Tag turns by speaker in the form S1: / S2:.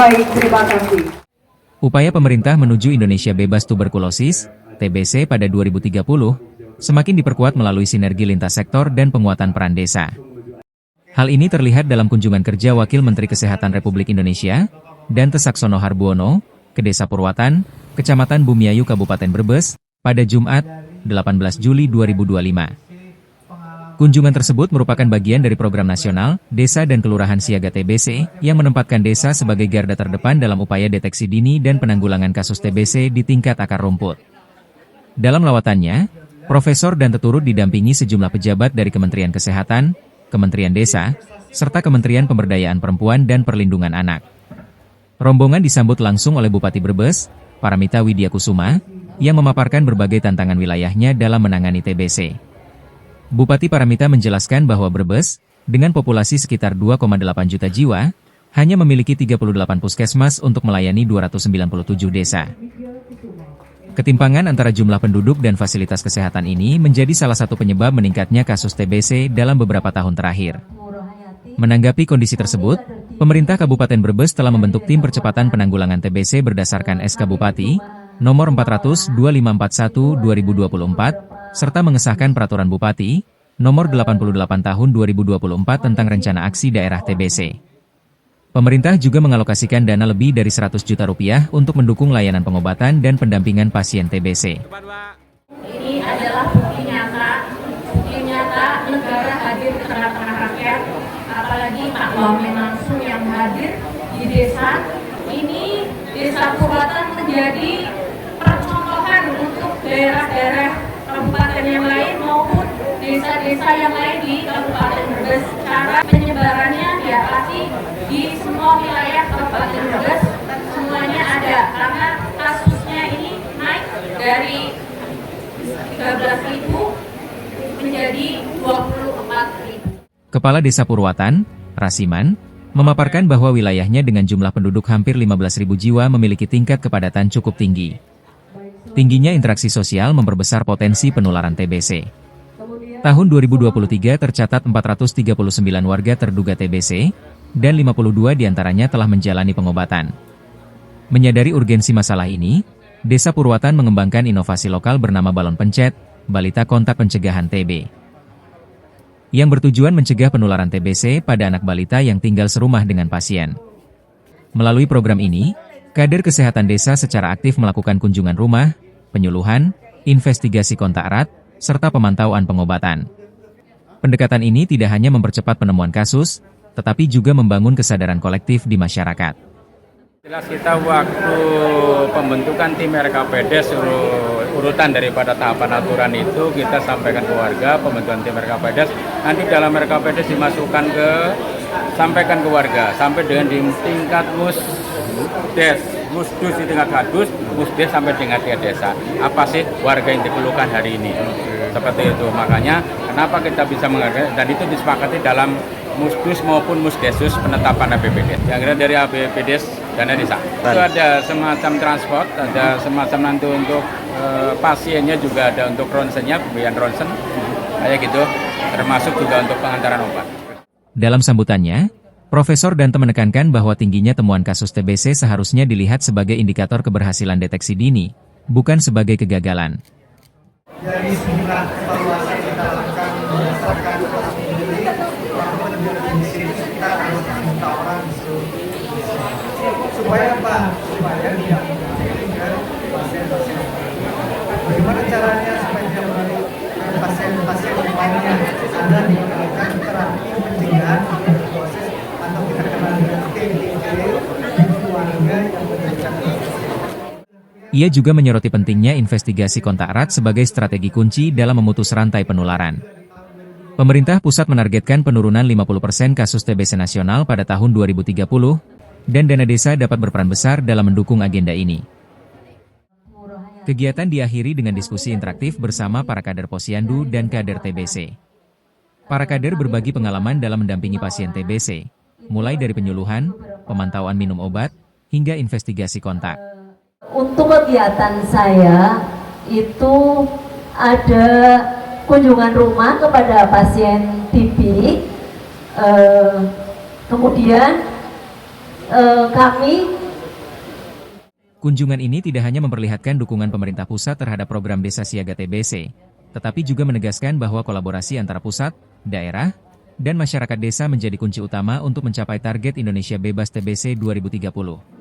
S1: Baik, terima kasih.
S2: Upaya pemerintah menuju Indonesia bebas tuberkulosis, TBC pada 2030, semakin diperkuat melalui sinergi lintas sektor dan penguatan peran desa. Hal ini terlihat dalam kunjungan kerja Wakil Menteri Kesehatan Republik Indonesia, Dantes Saxono Harbuono, ke Desa Purwatan, Kecamatan Bumiayu Kabupaten Brebes, pada Jumat, 18 Juli 2025. Kunjungan tersebut merupakan bagian dari program nasional, Desa dan Kelurahan Siaga TBC, yang menempatkan desa sebagai garda terdepan dalam upaya deteksi dini dan penanggulangan kasus TBC di tingkat akar rumput. Dalam lawatannya, Profesor Dante turut didampingi sejumlah pejabat dari Kementerian Kesehatan, Kementerian Desa, serta Kementerian Pemberdayaan Perempuan dan Perlindungan Anak. Rombongan disambut langsung oleh Bupati Brebes, Paramita Widya Kusuma, yang memaparkan berbagai tantangan wilayahnya dalam menangani TBC. Bupati Paramita menjelaskan bahwa Brebes, dengan populasi sekitar 2,8 juta jiwa, hanya memiliki 38 puskesmas untuk melayani 297 desa. Ketimpangan antara jumlah penduduk dan fasilitas kesehatan ini menjadi salah satu penyebab meningkatnya kasus TBC dalam beberapa tahun terakhir. Menanggapi kondisi tersebut, pemerintah Kabupaten Brebes telah membentuk tim percepatan penanggulangan TBC berdasarkan SK Bupati, nomor 400/2541/2024, serta mengesahkan Peraturan Bupati, nomor 88 tahun 2024 tentang Rencana Aksi Daerah TBC. Pemerintah juga mengalokasikan dana lebih dari 100 juta rupiah untuk mendukung layanan pengobatan dan pendampingan pasien TBC.
S3: Ini adalah bukti nyata negara hadir di tengah-tengah rakyat, apalagi Pak Wamen langsung yang hadir di desa. Ini Desa Purwatan menjadi percontohan untuk daerah-daerah kabupaten yang lain maupun desa-desa yang lain di Kabupaten Brebes. Cara penyebarannya diatasi di semua wilayah Kabupaten Brebes, semuanya ada, karena kasusnya ini naik dari 13.000 menjadi 24.000.
S2: Kepala Desa Purwatan, Rasiman, memaparkan bahwa wilayahnya dengan jumlah penduduk hampir 15.000 jiwa memiliki tingkat kepadatan cukup tinggi. Tingginya interaksi sosial memperbesar potensi penularan TBC. Tahun 2023 tercatat 439 warga terduga TBC, dan 52 diantaranya telah menjalani pengobatan. Menyadari urgensi masalah ini, Desa Purwatan mengembangkan inovasi lokal bernama Balon Pencet, Balita Kontak Pencegahan TB, yang bertujuan mencegah penularan TBC pada anak balita yang tinggal serumah dengan pasien. Melalui program ini, kader kesehatan desa secara aktif melakukan kunjungan rumah, penyuluhan, investigasi kontak erat, serta pemantauan pengobatan. Pendekatan ini tidak hanya mempercepat penemuan kasus, tetapi juga membangun kesadaran kolektif di masyarakat.
S4: Jelas kita waktu pembentukan tim RKPD urutan daripada tahapan aturan itu kita sampaikan ke warga, pembentukan tim RKPD, nanti dalam RKPD sampaikan ke warga, sampai dengan di tingkat musdus di tingkat kadus, musdes sampai tingkat desa. Apa sih warga yang dikeluhkan hari ini? Seperti itu. Makanya kenapa kita bisa menghargai, dan itu disepakati dalam musdus maupun musdesus penetapan APBD. Yang kira dari APBD dana desa. Itu ada semacam transport, ada semacam nanti untuk pasiennya juga ada untuk ronsennya, pemberian ronsen, kayak gitu. Termasuk juga untuk pengantaran obat.
S2: Dalam sambutannya, Profesor Dante menekankan bahwa tingginya temuan kasus TBC seharusnya dilihat sebagai indikator keberhasilan deteksi dini, bukan sebagai kegagalan.
S5: Dari sejumlah evaluasi yang kita lakukan berdasarkan sendiri, di sini kita harus minta orang supaya apa? Supaya tidak menjadikan pasien-pasien. Bagaimana caranya supaya tidak menjadi pasien-pasien lainnya? Ada dilakukan terapi pencegahan tuberkulosis atau kita kenal dengan TBC di keluarga yang menderita.
S2: Ia juga menyoroti pentingnya investigasi kontak erat sebagai strategi kunci dalam memutus rantai penularan. Pemerintah pusat menargetkan penurunan 50% kasus TBC nasional pada tahun 2030, dan dana desa dapat berperan besar dalam mendukung agenda ini. Kegiatan diakhiri dengan diskusi interaktif bersama para kader Posyandu dan kader TBC. Para kader berbagi pengalaman dalam mendampingi pasien TBC, mulai dari penyuluhan, pemantauan minum obat, hingga investigasi kontak.
S6: Untuk kegiatan saya itu ada kunjungan rumah kepada pasien TB, kemudian kami.
S2: Kunjungan ini tidak hanya memperlihatkan dukungan pemerintah pusat terhadap program Desa Siaga TBC, tetapi juga menegaskan bahwa kolaborasi antara pusat, daerah, dan masyarakat desa menjadi kunci utama untuk mencapai target Indonesia Bebas TBC 2030.